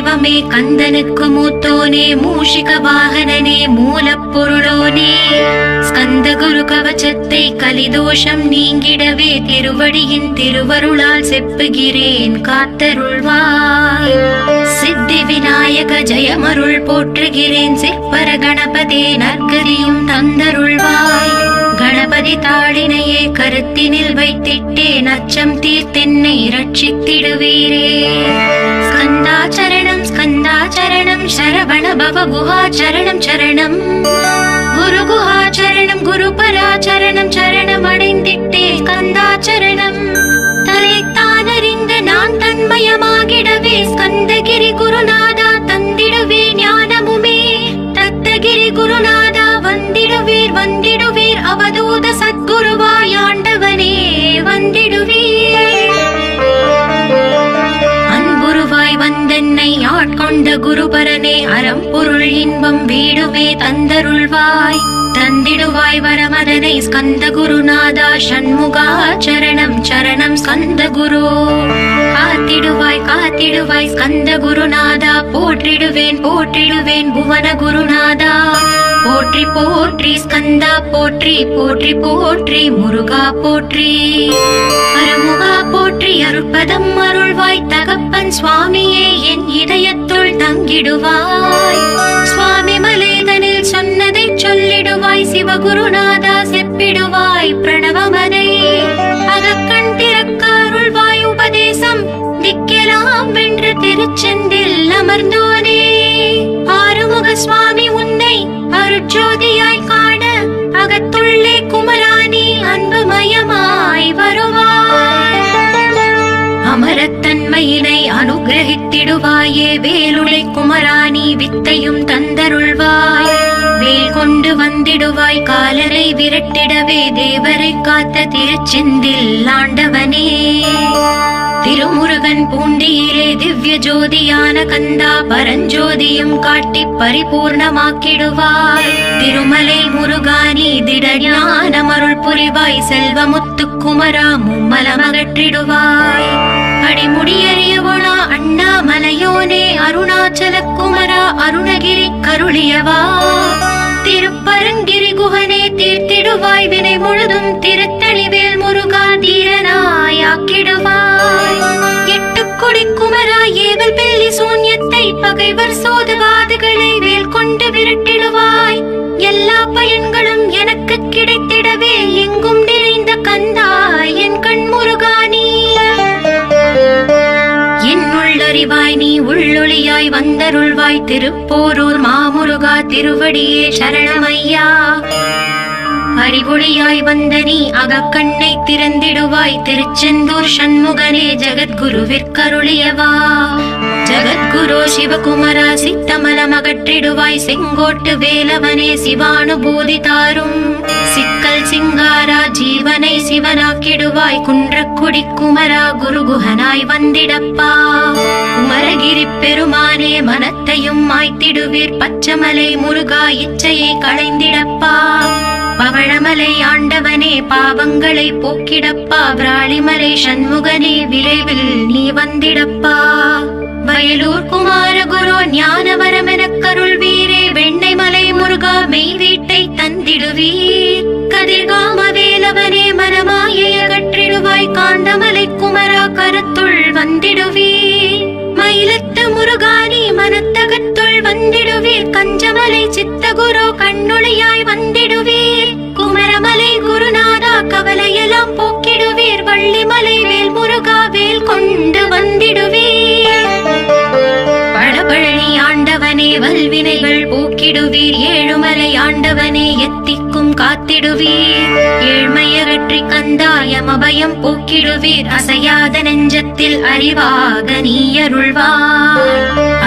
தெய்வமே கந்தனுக்கு மூத்தோனே மூஷிக வாகனனே மூலப்பொருளோனே ஸ்கந்த குரு கவச்சத்தை கலிதோஷம் நீங்கிடவே திருவடியின் திருவருளால் செப்புகிறேன் காத்தருள்வாய். சித்தி விநாயக ஜெயமருள் போற்றுகிறேன் சிற்பர கணபதே நற்கதியும் தந்தருள்வாய். கணபதி தாளினையே கருத்தினில் வைத்திட்டேன் அச்சம் தீர்த்தென்னை ரட்சித்திடுவீரே. ஸ்கந்தாச்சரணம் ஸ்கந்தாச்சரணம் சரவண பவ குஹாச்சரணம் சரணம் குரு குஹாச்சரணம் குரு பராச்சரணம் சரணம் அடைந்திட்டே ஸ்கந்தாச்சரணம். தன்னைத்தானறிந்த நான் தன்மயமாகிடவே ஸ்கந்தகிரி குருநாதா தந்திடுவே ஞானமுமே. தத்தகிரி குருநாதா வந்திடுவீர் வந்திடுவீர் அவதூத சத்குருவாய் ஆண்டவனே வந்திடுவீர். அன்புருவாய் வந்தென்னை ஆட்கொண்ட குருபரனே அறம்பொருள் இன்பம் வீடுமே தந்தருள்வாய். தந்திடுவாய் வரமதனை ஸ்கந்த குருநாதா ஷண்முகா சரணம் சரணம் ஸ்கந்த குரு. காத்திடுவாய் காத்திடுவாய் ஸ்கந்த குருநாதா போற்றிடுவேன் போற்றிடுவேன் புவன குருநாதா. போற்றி போற்றி ஸ்கந்தா போற்றி போற்றி போற்றி முருகா போற்றி. அருமுகா போற்றி அருட்பதம் அருள்வாய் தகப்பன் சுவாமியே என் இதயத்துள் தங்கிடுவாய். சுவாமி மலேதனில் சொன்னதை சொல்லிடுவாய் சிவகுருநாதா செப்பிடுவாய் பிரணவமனை. அகக்கண் திறக்க அருள்வாய் உபதேசம் திக்கெல்லாம் வென்று திருச்செந்தில் அமர்ந்தோனே. ஆறுமுக சுவாமி உன்னை அருட்ஜோதியாய் காண அகத்துள்ளே குமராணி அன்புமயமாய் வருவாய். அமரத்தன்மையினை அனுகிரகித்திடுவாயே வேலுளை குமராணி வித்தையும் தந்தருள்வாய். வேல் கொண்டு வந்திடுவாய் காலரை விரட்டிடவே தேவரை காத்த திருச்செந்தில் ஆண்டவனே. திருமுருகன் பூண்டியிலே திவ்ய ஜோதியான கந்தா பரஞ்சோதியும் காட்டி பரிபூர்ணமாக்கிடுவாய். திருமலை முருகானி திடஞானமருள் புரிவாய் செல்வமுத்து குமரா மும்மலமகற்றிடுவாய். அடிமுடியறியவளா அண்ணாமலையோனே அருணாச்சல குமரா அருணகிரி கருளியவா. திருப்பரங்கிரி குஹனே தீர்த்திடுவாய் வினை முழுதும் திருத்தணிவேல் முருகா தீரனாய் ஆக்கிடுவாய். எட்டுக்குடி குமரா ஏவல் பெல்லி சூன்யத்தை பகைவர் சோதுவாதுகளை வேல் கொண்டு விரட்டிடுவாய். எல்லா பயன்களும் எனக்கு கிடைத்திடவே எங்கும் நிறைந்த கந்தா என் கண் முருகானி. என்னுள்ளறிவாய் நீ உள்ளொளியாய் வந்தருள்வாய் திருப்போரூர் மாமுருகா திருவடியே சரணமையா. அறிவொளியாய் வந்த நீ அகக்கண்ணை திறந்திடுவாய் திருச்செந்தூர் சண்முகனே ஜகத்குருவிற்கருளியவா. ஜகத்குரு சிவகுமரா சித்தமலம் அகற்றிடுவாய் செங்கோட்டு வேலவனே சிவானுபூதி தாரும். சிக்கல் சிங்காரா ஜீவனை சிவனாக்கிடுவாய் குன்றக்குடி குமரா குருகுஹனாய் வந்திடப்பா. குமரகிரி பெருமானே மனத்தையும் மாய்த்திடுவீர் பச்சமலை முருகா இச்சையை களைந்திடப்பா. பவழமலை ஆண்டவனே பாவங்களை போக்கிடப்பா. விராளிமலை சண்முகனே விரைவில் நீ வந்திடப்பா. வயலூர் குமார குரு ஞானவரமெனக் கருள்வீரே. வெண்ணைமலை முருகா மெய் வீட்டை தந்திடுவீர். கதிர்காம வேலவனே மனமாயை அகற்றிடுவாய். காந்தமலை குமரா கருத்துள் வந்திடுவீர். மயிலத்து முருகானி மனத்தகத்துள் வந்திடுவீர். கஞ்சமலை சித்தகுரு கண்ணுளியாய் வந்திடுவீர். குமரமலை குருநாதா கவலையெல்லாம் போக்கிடுவீர். வள்ளிமலை வேல் முருகா வேல் கொண்டு வந்திடுவீர். பழபழனி ஆண்டவனே வல்வினைகள் போக்கிடுவீர். ஏழுமலை ஆண்டவனே எத்திக்கும் காத்திடுவீர். ஏழ்மையகற்றி கந்தாயமபயம் போக்கிடுவீர். அசையாத நெஞ்சத்தில் அறிவாக நீ அருள்வாய்.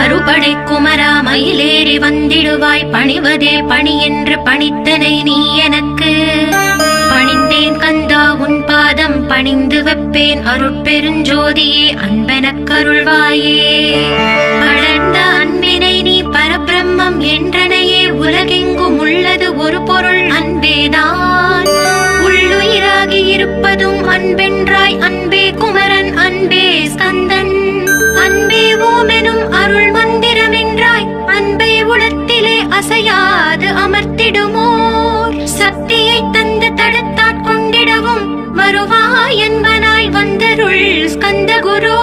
அறுபடை குமரா மயிலேறி வந்திடுவாய். பணிவதே பணி என்று பணித்தனை நீ எனக்கு. பணிந்தேன் கந்தா உன் பாதம் பணிந்து வைப்பேன் அருட்பெருஞ்சோதியே அன்பெனக் கருள்வாயே. வளர்ந்த அன்பினை நீ பரபிரம்மம் என்றனையே. உலகெங்கும் உள்ளது ஒரு பொருள் அன்பேதான். உள்ளுயிராகி இருப்பதும் அன்பென்றாய். அன்பே குமரன் அன்பே ஸ்கந்தன் அன்பே ஓமெனும் அருள் அசையாது அமர்த்திடுமோர் சக்தியை தந்து தடுத்தாற் கொண்டிடவும் வருவாய் என்பனாய் வந்தருள் ஸ்கந்த குரு.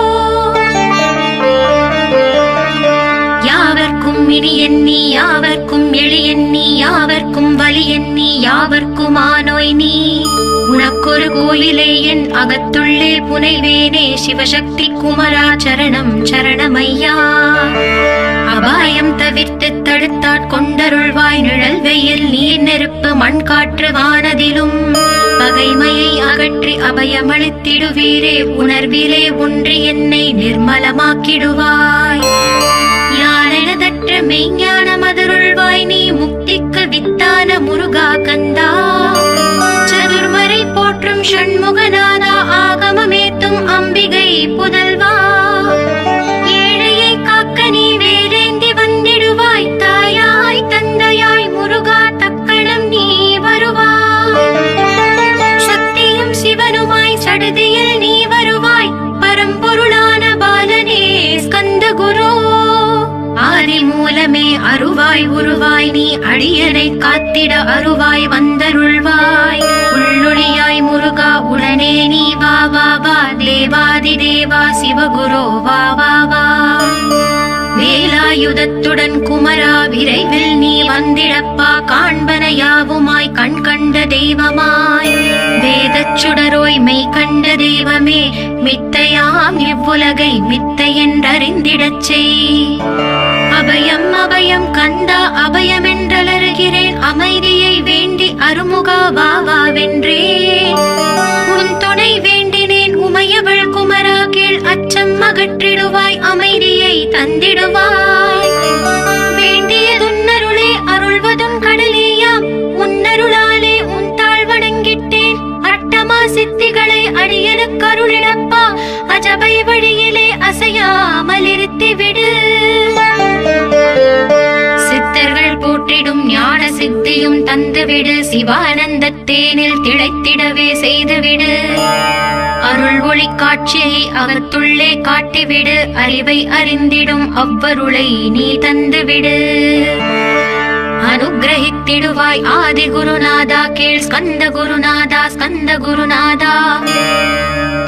யாவர்க்கும் இனி எண்ணி யாவர்க்கும் எளி எண்ணி யாவர்க்கும் வலி எண்ணி யாவர்க்கும் ஆனோய் நீ உனக்கொரு கோயிலே என் அகத்துள்ளே புனைவேனே சிவசக்தி குமரா சரணம் சரணமையா. அபாயம் தவிர்த்து தடுத்தாற் கொண்டருள்வாய் நிழல் வெயில் நீர் நெருப்பு மண் காற்று வானதிலும் பகைமையை அகற்றி அபயமளித்திடுவீரே உணர்விலே ஒன்றி என்னை நிர்மலமாக்கிடுவாய். யானெனதற்ற மெய்ஞான மதுருள்வாய் நீ முக்திக்கு வித்தான முருகா கந்தா. சதுர்மறை போற்றும் ஷண்முகநாதா ஆகமமேத்தும் அம்பிகை புதல்வா. ஏழையை காக்க நீ வேலேந்தி வந்திடுவாய் தாயாய் தந்தையாய் முருகா தக்கணம் நீ வருவாய். சக்தியும் சிவனுமாய் சடுதியில் நீ வருவாய் பரம்பொருளான பாலனே ஸ்கந்த குரு. ஆதி மூலமே அருவாய் உருவாய் நீ அடியனை காத்திட அருவாய் வந்தருள்வாய். உள்ளொளியாய் முருகா உடனே நீ வா வா வா தேவாதி தேவா சிவகுரு வா வா வா. வேலாயுதத்துடன் குமரா விரைவில் நீ வந்திடப்பா காண்பன யாவுமாய் கண் கண்ட தெய்வமாய் வேதச் சுடரோய் மெய் கண்ட தெய்வமே மித்தையாம் இவ்வுலகை மித்தை என்றறிந்திடச் செய். அபயம் அபயம் கந்தா அபயம் என்றலறுகிறேன் அமைதியை வேண்டி அருமுகா வா வா வென்றேன். உன் துணை வேண்டினேன் உமையவள் குமரா கீழ் அச்சம் அகற்றிடுவாய் அமைதியை தந்திடுவாய். வேண்டியதுன்னருளே அருள்வதும் கடலேயாம் உன்னருளாலே உன் தாழ் வணங்கிட்டேன். அட்டமா சித்திகளை அடியனுக்கு அருளிடப்பா அஜபை வழியிலே அசையாமல் இருத்திவிடு. சித்தர்கள் போற்றிடும் ஞான சித்தியும் தந்துவிடு சிவானந்த தேனில் திளைத்திடவே செய்துவிடு. அருள் ஒளி காட்சியை அகத்துள்ளே காட்டிவிடு அறிவை அறிந்திடும் அவ்வருளை நீ தந்துவிடு. அனுகிரகித்திடுவாய் ஆதி குருநாதா கீழ் ஸ்கந்த குருநாதா ஸ்கந்த குருநாதா.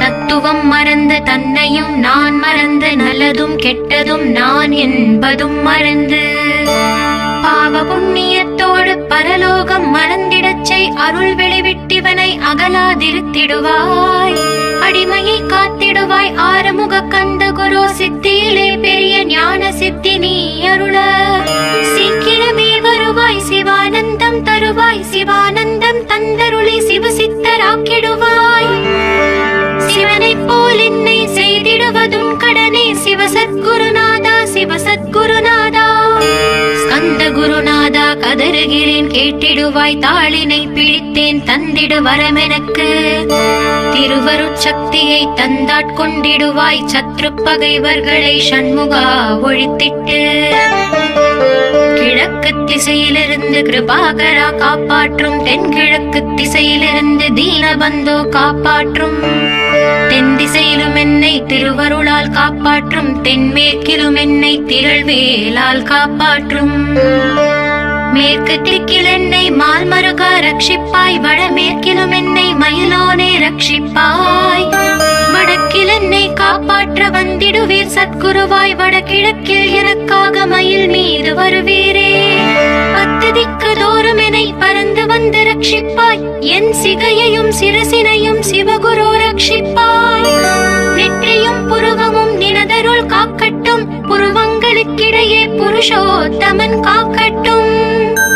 தத்துவம் மறந்து தன்னையும் நான் மறந்து நல்லதும் கெட்டதும் நான் என்பதும் மறந்து பாவ புண்ணியத்தோடு பரலோகம் மறந்திடச்சை அருள் வெளிவிட்டிவனை அகலாதிருத்திடுவாய். அடிமையை காத்திடுவாய் ஆறுமுக கந்த குரு சித்தியிலே பெரிய ஞான சித்தி நீ அருள. சீக்கிரமே வருவாய் சிவானந்தம் தருவாய் சிவானந்தம் தந்தருளி சிவசித்தராக்கிடுவாய். சிவனை போல் என்னை செய்திடுவதும் கடனே சிவசத்குருநாதா சிவசத்குருநாதா. ஸ்கந்த குருநாதா கதறுகிறேன் கேட்டிடுவாய் தாளினை பிடித்தேன் தந்திடு வரமெனக்கு. திருவருட்சக்தியை தந்தாட்கொண்டிடுவாய் சத்ரு பகைவர்களை ஷண்முகா ஒழித்திட்டு. கிழக்கு திசையிலிருந்து கிருபாகரா காப்பாற்றும் தென்கிழக்கு திசையிலிருந்து தீனபந்தோ காப்பாற்றும். தென் திசையிலும் என்னை திருவருளால் காப்பாற்றும் தென்மேற்கிலும் என்னை திரள்வேலால் காப்பாற்றும். மேற்கு திக்கில் என்னை மால்மருகா ரட்சிப்பாய் வடமேற்கிலும் என்னை மயிலோனே ரட்சிப்பாய். வடக்கில் என்னை காப்பாற்ற வந்திடுவீர் சத்குருவாய் வடகிழக்கில் எனக்காக மயில் மீது வருவீரே. 10 திக்கு தோறும் என்னை பறந்து வந்து ரட்சிப்பாய் என் சிகையையும் சிரசினையும் சிவகுரு ரட்சிப்பாய். நெற்றியும் புருவமும் நினதருள் காக்கட்டும் புருவங்களுக்கிடையே புருஷோத்தமன் காக்கட்டும்.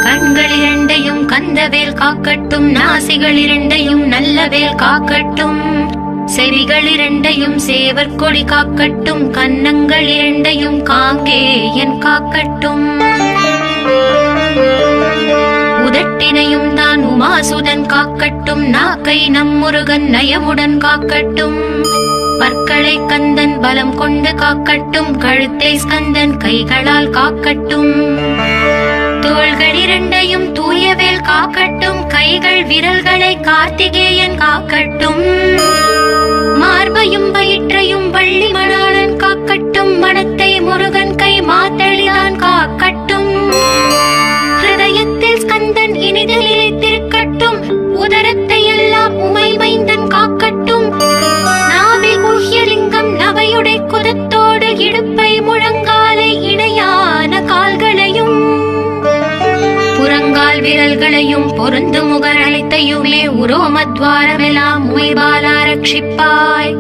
கண்கள் இரண்டையும் கந்தவேல் காக்கட்டும் நாசிகள் இரண்டையும் நல்லவேல் காக்கட்டும். செவிகள் இரண்டையும் சேவர் கொடி காக்கட்டும் கன்னங்கள் இரண்டையும் காங்கேயன் காக்கட்டும். உதட்டினையும் தான் உமாசுதன் காக்கட்டும் நாக்கை நம் முருகன் நயமுடன் காக்கட்டும். பற்களை கந்தன் பலம் கொண்டு காக்கட்டும் கழுத்தை ஸ்கந்தன் கைகளால் காக்கட்டும். தோள்கள் இரண்டையும் தூயவேல் காக்கட்டும் கைகள் விரல்களை கார்த்திகேயன் காக்கட்டும். மார்பையும் வயிற்றையும் வள்ளி மணாளன் காக்கட்டும் மனத்தை முருகன் கை மாத்தளிதான் காக்கட்டும். உரோமத்வாரமெல்லாம் உமைபாலா ரட்சிப்பாய்.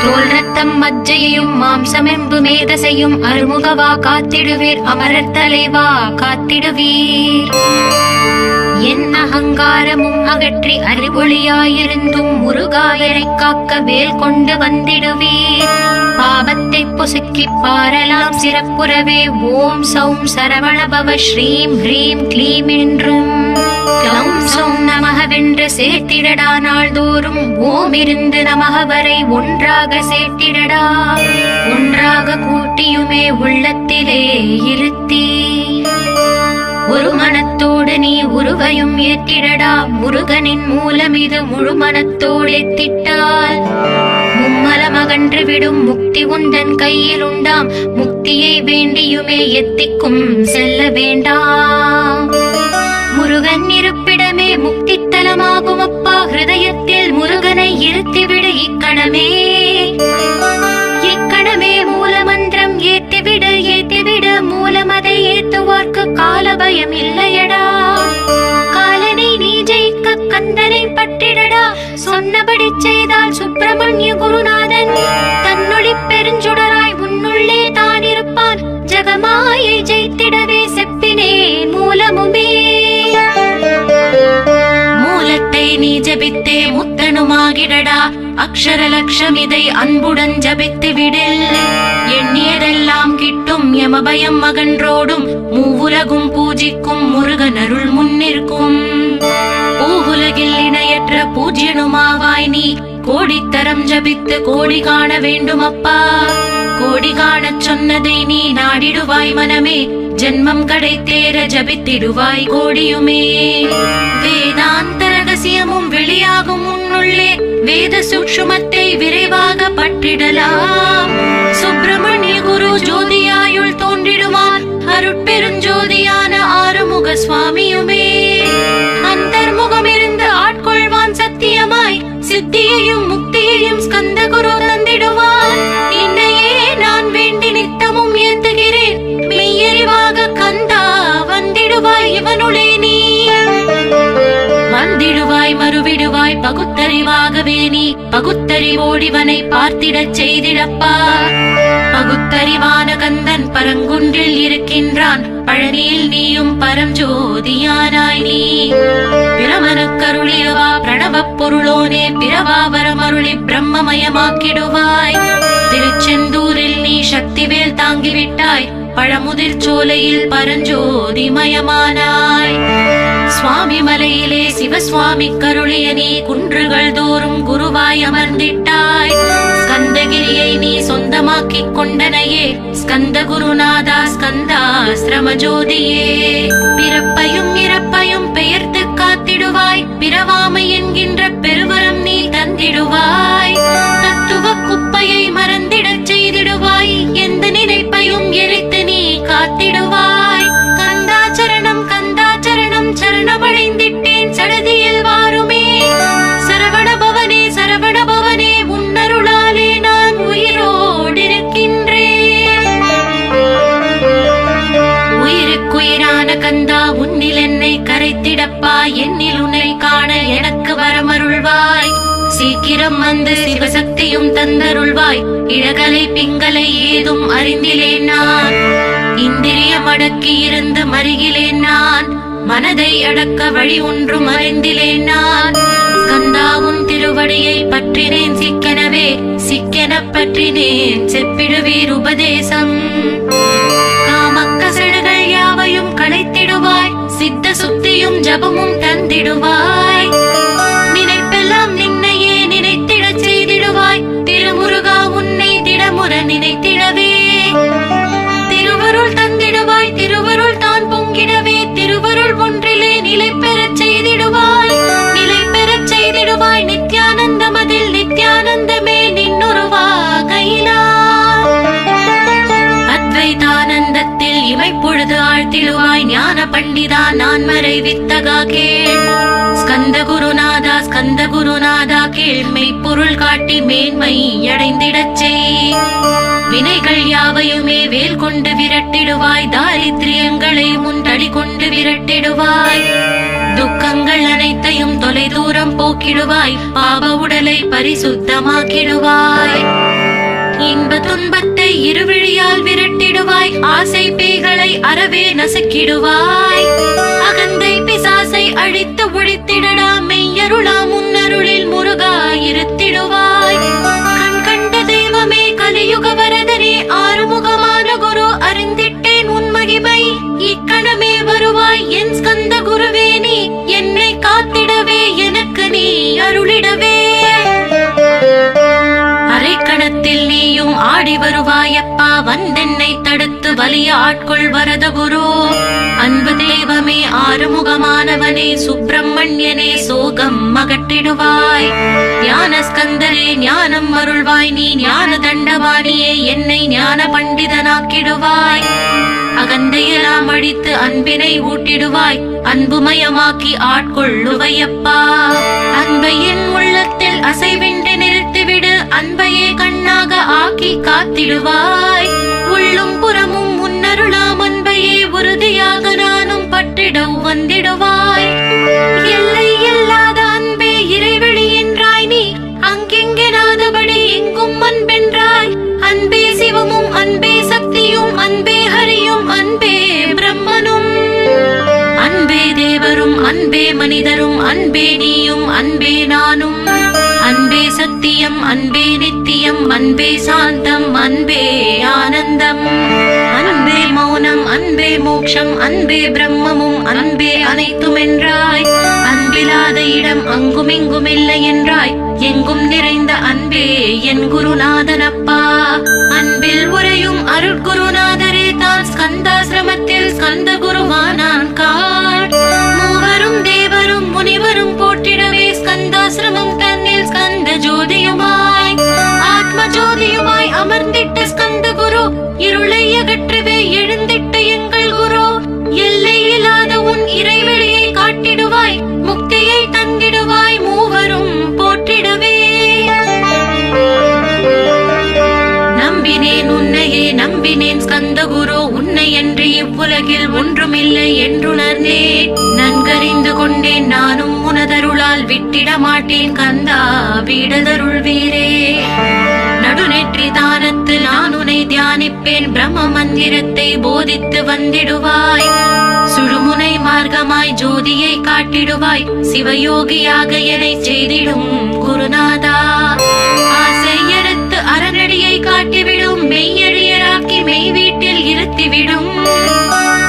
தோல் ரத்தம் மஜ்ஜையையும் மாம்சமெம்பு மேதசையும் அருமுகவா காத்திடுவீர், அமரர் தலைவா காத்திடுவீர். என் அகங்காரமும் அகற்றி அறிவொளியாயிருந்தும் முருகாயரை காக்க வேல் கொண்டு வந்திடுவீர். பாவத்தை பொசுக்கி பாரலாம் சிறப்புறவே ஓம் சௌம் சரவணபவ ஸ்ரீம் ஹ்ரீம் க்ளீம் என்றும் க்ளௌம் சௌம் நமகவென்று சேர்த்திடடா. நாள்தோறும் ஓம் இருந்து நமக வரை ஒன்றாக சேர்த்திடடா. ஒன்றாக கூட்டியுமே உள்ளத்திலே இருத்தி ஒரு மனத்தோடு நீ உருவையும் ஏற்றிடடா. முருகனின் மூலம் இது முழு மனத்தோடு ஏத்திட்டால் மும்மலமகன்று விடும் முக்தி உந்தன் கையில் உண்டாம். முக்தியை வேண்டியுமே எத்திக்கும் செல்ல வேண்டாம். முருகன் இருப்பிடமே முக்தி தலமாகும் அப்பா. ஹிருதயத்தில் முருகனை இருத்திவிடு இக்கணமே. இக்கணமே மூலமந்திரம் ஏத்திவிடு ஏத்திவிடு. மூலமதை ஏத்துவார்க்கு கால பயம் இல்லையடா. காலனை நீ ஜெயிக்க கந்தனை பற்றிடடா. சொன்னபடி செய்தால் சுப்பிரமணிய குருநாதன் தன்னொளி பெருஞ்சுடராய் உன்னுள்ளே தான் இருப்பான். ஜகமாயை ஜெயித்திடவே செப்பினேன் மூலமுமே. மூலத்தை நீ ஜபித்தே முத்தனுமாகிடடா. அக்ஷர லட்சம் இதை அன்புடன் ஜபித்து விடில். எண்ணியதெல்லாம் கிட்டும் யமபயம் மகன்றோடும். மூவுலகும் பூஜிக்கும் முருகன் அருள் முன்னிற்கும். பூவுலகில் இணையற்ற பூஜ்யனுமாவாய் நீ. கோடித்தரம் ஜபித்து கோடி காண வேண்டும் அப்பா. கோடி காணச் சொன்னதை நீ நாடிடுவாய் மனமே. ஜென்மம் கடை தேர ஜபித்திடுவாய் கோடியுமே. வேதாந்த ரகசியமும் வெளியாகும் உன்னுள்ளே. வேத சூக்ஷ்மத்தை விரைவாக பற்றிடலாம். சுப்பிரமணிய குரு ஜோதியாயுள் தோன்றிடுவான். அருட்பெருஞ்சோதியான ஆறுமுக சுவாமியுமே. அந்தர்முகம் இருந்து ஆட்கொள்வான் சத்தியமாய். சித்தியையும் முக்தியையும் ஸ்கந்த குரு தந்திடுவான். இன்னையே நான் வேண்டி நித்தமும் ஏந்துகிறேன். மெய்யறிவாக கந்தா வந்திடுவாய் இவனுளே நீ. வந்திடுவாய் மறுவிடுவாய் பகுத்தறிவாகவே நீ. பகுத்தறிவோடிவனை பார்த்திடச் செய்திடப்பா. பகுத்தறிவான கந்தன் பரங்குன்றில் இருக்கின்றான். பழனியில் நீயும் பரஞ்சோதியானாய் நீ. பிரமனுக்கருளியவா பிரணவப் பொருளோனே. பிரவாவரமருளி பிரம்மமயமாக்கிடுவாய். திருச்செந்தூரில் நீ சக்திவேல் தாங்கிவிட்டாய். பழமுதிர் சோலையில் பரஞ்சோதிமயமானாய். சுவாமி மலையிலே சிவசுவாமி கருளிய நீ. குன்றுகள் தோறும் குருவாய் அமர்ந்திட்டாய். ஸ்கந்தகிரியை நீ சொந்தமாக்கிக் கொண்டனையே. ஸ்கந்த குருநாதா ஸ்கந்தாஸ்ரம ஜோதியே. பிறப்பையும் இறப்பையும் பெயர்த்து காத்திடுவாய். பிறவாமை என்கின்ற பெருவரம் நீ தந்திடுவாய். தத்துவ குப்பையை மறந்திடச் செய்திடுவாய். எந்த நினைப்பையும் எரித்து நீ காத்திடுவாய். கந்தாச்சரணம் கந்தாச்சரணம் சரணமடைந்திட்டேன் சடதியில் வாருமே. சரவண பவனே சரவண பவனே உன்னருளாலே நான் உயிரோடிருக்கின்றேன். உயிருக்குயிரான கந்தா உன்னில் என்னை கரைத்திடப்பா. என்னில் உன்னை காண எனக்கு வரமருள்வாய். சீக்கிரம் வந்து சிவசக்தியும் தந்தருள்வாய். இழகலை பிங்களை ஏதும் அறிந்திலேன் நான். இந்திரியம் அடக்கி இருந்து மருகிலேன் நான். மனதை அடக்க வழி ஒன்றும் அறிந்திலேன் நான். ஸ்கந்தாவும் திருவடியை பற்றினேன் சிக்கனவே. சிக்கன பற்றினேன் செப்பிடுவீர் உபதேசம். காமக்கசடுகள் யாவையும் களைத்திடுவாய். சித்த சுத்தியும் ஜபமும் தந்திடுவாய். நினைப்பெல்லாம் நின்னையே நினைத்திடச் செய்திடுவாய். திருமுருகா உன்னை திடமுற நினைத்திடவே. திருவருள் தந்திடுவாய். திருவருள் தான் பொங்கிடவே. திருவருள் ஒன்றிலே நிலை பெறச் செய்திடுவாய். நிலை பெறச் செய்திடுவாய். நித்யானந்தமதில் நித்யானந்தமே நின்னுருவாகையினார். அத்வைதானந்தத்தில் இமைப்பொழுது ஆழ்த்திடுவாய். ஞான பண்டிதா நான் மறை வித்தகா கேள். ஸ்கந்த குருநாதா ஸ்கந்த குருநாதா கேள். மெய்ப்பொருள் காட்டி மேன்மை அடைந்திடச் செய். வினைகள் யாவையுமே வேல் கொண்டு விரட்டிடுவாய். தாரித்ரியங்களை முன் தடி கொண்டு விரட்டிடுவாய். துக்கங்கள் அனைத்தையும் தொலை தூரம் போக்கிடுவாய், பாவ உடலை பரிசுத்தமாக்கிடுவாய். இன்ப துன்பத்தை இருவிழியால் விரட்டிடுவாய், ஆசை பேய்களை அறவே நசுக்கிடுவாய். அகந்தை பிசாசை அழித்து ஒழித்திடடா, மெய்யருளா முன்னருளில் முருகா இருத்திடுவாய். கண் கண்ட தெய்வமே கலியுக வரதனே, ஆறுமுகமான குரு அறிந்திட்டேன் உன் மகிமை. இக்கணமே வருவாய் என் ஸ்கந்த குருவே, நீ என்னை காத்திடவே எனக்கு நீ அருளிடவே. அரைக்கணத்தில் நீயும் ஆடி வருவாயப்பா, வந்தென்னை தடுத்து வலிய ஆட்கொள் வரத குரு. அன்பு தெய்வமே ஆறுமுகமானவனே, சுப்பிரமணியனே சோகம் அகற்றிடுவாய். ஞான ஸ்கந்தரே ஞானம் அருள்வாய், நீ ஞான தண்டவாணியே என்னை ஞான பண்டிதனாக்கிடுவாய். அகந்தையெல்லாம் அழித்து அன்பினை ஊட்டிடுவாய், அன்புமயமாக்கி ஆட்கொள்ளுவையப்பா. அன்பையின் உள்ளத்தில் அசைவின்றி நிறுத்திவிடு, அன்பையே கண்ணாக ஆக்கி காத்திடுவாய். உள்ளும் புறமும் முன்னருளாம் அன்பையே உறுதியாக நானும் பற்றிட வந்திடுவாய். எல்லை இல்லாத அன்பே இறைவழி என்றாய், நீ அங்கெங்கெனாதபடி எங்கும் அன்பென்றாய். அன்பே சிவமும் அன்பே சக்தியும் அன்பே ஹரியும் அன்பே பிரம்மனும். அன்பே தேவரும் அன்பே மனிதரும் அன்பே நீயும் அன்பே நானும். அன்பே சத்தியம் அன்பே நித்தியம் அன்பே சாந்தம் அன்பே ஆனந்தம். அன்பே மௌனம் அன்பே மோட்சம் அன்பே பிரம்மமும் அன்பே அனைத்தும் என்றாய். அன்பிலாத இடம் அங்குமிங்கும் இல்லை என்றாய், எங்கும் நிறைந்த அன்பே என் குருநாதனப்பா. அன்பில் உரையும் அருட்குருநாதரே தான் ஸ்கந்தாசிரமத்தில் ஸ்கந்த குருவானான் காட். மூவரும் தேவரும் முனிவரும் போற்றிடவே ஸ்கந்தாசிரமம் தன்னில் ஸ்கந்த ஜோதியுமாய் ஆத்ம ஜோதியுமாய் அமர்ந்திட்ட ஸ்கந்த குரு, இருளை அகற்றவே எழுந்திட்ட எங்கள் குரு. எல்லை இல்லாத உன் இறைவெளியை காட்டிடுவாய், முக்தியை தந்திடுவாய், மூவரும் போற்றிடவே. நம்பினேன் உன்னையே நம்பினேன் ஸ்கந்த குரு, உன்னை என்று இவ்வுலகில் ஒன்றுமில்லை என்றுணர்ந்தேன். நன்கறிந்து கொண்டேன் நானும் உனதருளால் விட்டிட மாட்டேன் கந்தா வீடதருள் வீரே. நடுநெற்றி தானத்து நான் உன்னை தியானிப்பேன், பிரம்ம மந்திரத்தை போதித்து வந்திடுவாய். சுழுமுனை மார்க்கமாய் ஜோதியை காட்டிடுவாய், சிவயோகியாக என்னை செய்திடும் குருநாதா. ஆசை அறுத்து அறநடியை காட்டிவிடும், மெய்யழியராக்கி மெய் வீட்டில் இருத்திவிடும்.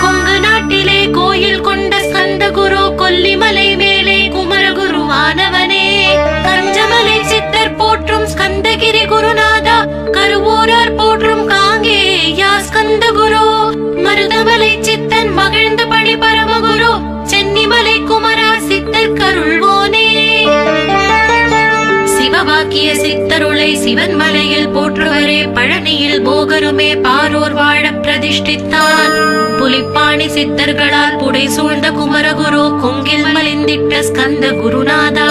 கொங்கு நாட்டிலே கோயில் கொண்ட ஸ்கந்த குரு, கொல்லிமலை மேலே குமரகுருவானவனே. கஞ்சமலை சித்தர் போற்றும் ஸ்கந்தகிரி குருநாதா, கருவூரார் போற்றும் காங்கேயா ஸ்கந்த குரு. மருதமலை சித்தன் மகிழ்ந்த பழி பரமகுரு, சென்னிமலை குமரா சித்தர் கருள்வோனே. சிவவாக்கிய சித்தருளை சிவன் மலையில் போற்றுவரே, பழனியில் போகருமே பாரோர் வாழ பிரதிஷ்டித்தான். புலிப்பாணி சித்தர்களால் புடை சூழ்ந்த குமரகுரு, கொங்கில் மலிந்திட்ட ஸ்கந்த குருநாதா.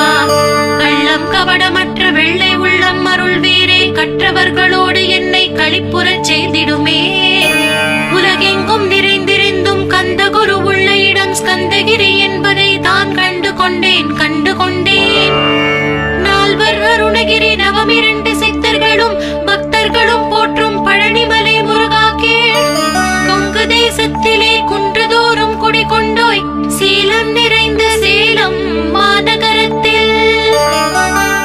கள்ளம் கவடமற்ற வெள்ளை உள்ளம் அருள் வீரே, கற்றவர்களோடு என்னை களிப்புறச் செய்திடுமே. உலகெங்கும் நிறைந்திருந்தும் கந்த குரு உள்ள இடம் ஸ்கந்தகிரி என்பதை தான் கண்டு கொண்டேன். நால்வர் அருணகிரி நவமிரண்டு சித்தர்களும் பக்தர்களும் போற்றும் பழனிமலை முருகா கேள். கொங்கு தேசத்திலே குன்றுதோறும் குடிகொண்டோய், சீலம் நிறைந்த சேலம் மாநகரத்தில்.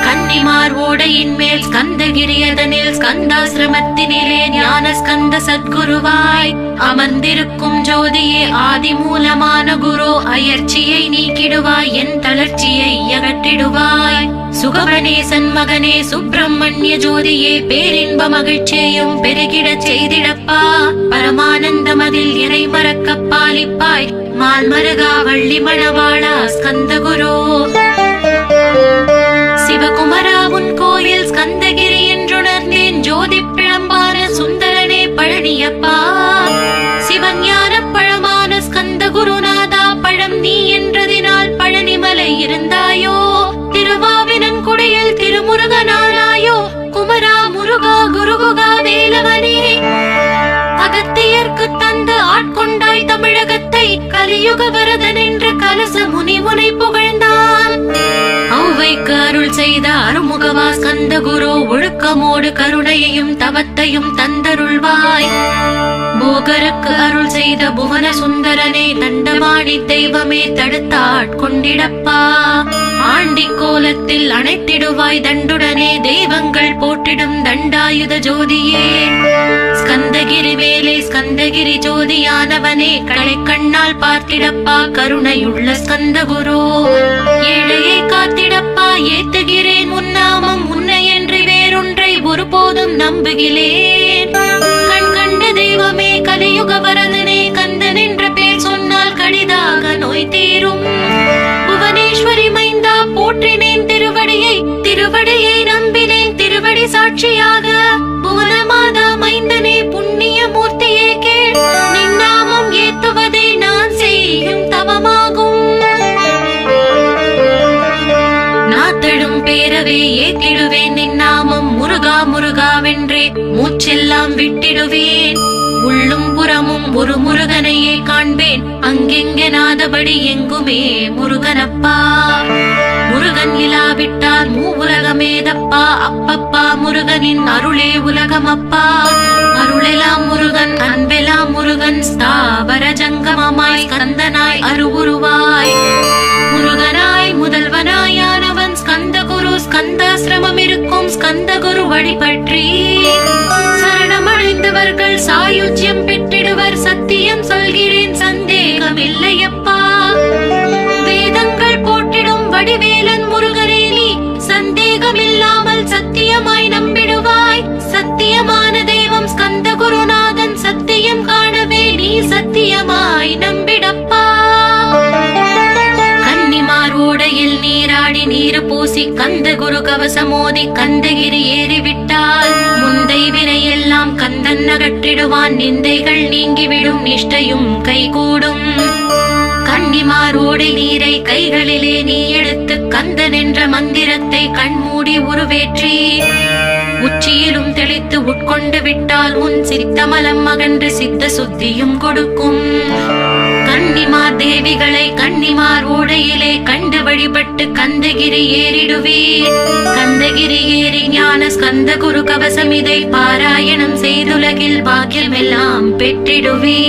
கன்னிமார் ஓடையின் மேல் ஸ்கந்தகிரி, அதனில் ஸ்கந்தாசிரமத்தினிலே ஞான ஸ்கந்த சத்குருவாய் அமர்ந்திருக்கும் ஜோதியே ஆதி மூலமான குரு. அயற்சியை நீக்கிடுவாய், என் தளர்ச்சியை அகற்றிடுவாய். சுகவனேசன் மகனே சுப்பிரமணிய ஜோதியே, பேரின்ப மகிழ்ச்சியையும் பெருகிடச் செய்திடப்பா. பரமானந்தமதில் இறை மறக்க பாலிப்பாய், மால்மருகா வள்ளி மணவாளா ஸ்கந்த குரு. சிவகுமரா உன் கோயில் ஸ்கந்தகிரி என்றுணர்ந்தேன், ஜோதி பிழம்பான சுந்தரனே பழனியப்பா. சிவஞான பழமான ஸ்கந்த குருநாதா, பழம் நீ என்றதினால் பழனிமலை இருந்தாயோ. திருவாவினன் குடையில் திருமுருகனானாயோ, குமரா முருகா குருகுகா வேலவனே. அகத்தியர்க்கு தந்து ஆட்கொண்டாய் தமிழகத்தை, கலியுக வரதன் என்று கலச முனி உனை புகழ்ந்தான். ஔவைக்கு அருள் செய்த அருமுகவா ஸ்கந்த குரு, ஒழுக்கமோடு கருணையையும் தவத்தையும் தந்தருள்வாய். போகருக்கு அருள் செய்த புவன சுந்தரனே, தண்டபாணி தெய்வமே தடுத்தாட்கொண்டிடப்பா. ஆண்டி கோலத்தில் அணைத்திடுவாய் தண்டுடனே, தெய்வங்கள் போற்றிடும் தண்டாயுத ஜோதியே. ஸ்கந்தகிரி வேலே ஸ்கந்தகிரி ஜோதியானவனே, களை கண்ணால் பார்த்திடப்பா கருணையுள்ள ஸ்கந்த குரு. ஏழையை காத்திடப்பா ஏத்துகிறேன் உன்னாமம், உன்னை என்று வேறொன்றை ஒருபோதும் நம்புகிறேன். கண் கண்ட தெய்வமே கலியுக வரதனே, கந்தன் என்ற பேர் சொன்னால் கடிதாக நோய் தீரும். புவனேஸ்வரி மைந்தா போற்றினேன் திருவடியை, திருவடியை நம்பினேன் திருவடி சாட்சியாக. புவனமாதா மைந்தனே புண்ணிய மூர்த்தியே கேள், நின்னாமம் ஏத்துவதே நான் செய்யும் தவமாகும். நாத்தடும் பேரவே ஏத்திடுவேன் நின்னாமம், முருகா முருகாவென்றே மூச்செல்லாம் விட்டிடுவேன். உள்ளும் புறமும் ஒரு முருகனையே காண்பேன், அங்கெங்கெனாதபடி எங்குமே முருகனப்பா. முருகன் இலாவிட்டால் மூவுலகமேதப்பா, அப்பப்பா முருகனின் அருளே உலகமப்பா. அருளெல்லாம் முருகன் அன்பெல்லாம் முருகன், ஸ்தாவர ஜங்கமமாய் ஸ்கந்தனாய் அருவுருவாய். முருகனாய் முதல்வனாயானவன் ஸ்கந்த குரு, ஸ்கந்தாசிரமம் இருக்கும் ஸ்கந்த குரு வழிபற்றி சரணமடைந்தவர்கள் சாயுஜ்யம் பெற்றிடுவர். சத்தியம் சொல்கிறேன் சந்தேகம் இல்லையப்பா. வேதங்கள் போற்றிடும் வடிவேலன் முருகனே, நீ சந்தேகம் இல்லாமல் சத்தியமாய் நம்பிடுவாய். சத்தியமான தெய்வம் ஸ்கந்த குருநாதன், சத்தியம் காணவே நீ சத்தியமாய் நம்பிடப்பா. கன்னிமார் ஓடையில் நீராடி நீரு பூசி கந்த குரு கவசமோதி கந்தகிரி ஏறிவிட்டால், முந்தை வினையெல்லாம் கந்தன் அகற்றிடுவான். நிந்தைகள் நீங்கிவிடும், நிஷ்டையும் கைகூடும். கன்னிமாரோடை நீரை கைகளிலே நீ எடுத்து கந்தன் என்ற மந்திரத்தை கண்மூடி உருவேற்றி உச்சியிலும் தெளித்து உட்கொண்டு விட்டால் உன் சித்தமலம் அகன்று சித்த சுத்தியும் கொடுக்கும். கன்னிமார் தேவிகளை கன்னிமார் ஓடையிலே கண்டு வழிபட்டு கந்தகிரி ஏறிடுவே. கந்தகிரி ஏறி ஞான ஸ்கந்த குரு கவசம் இதை பாராயணம் செய்துலகில் பாக்கியமெல்லாம் பெற்றிடுவே.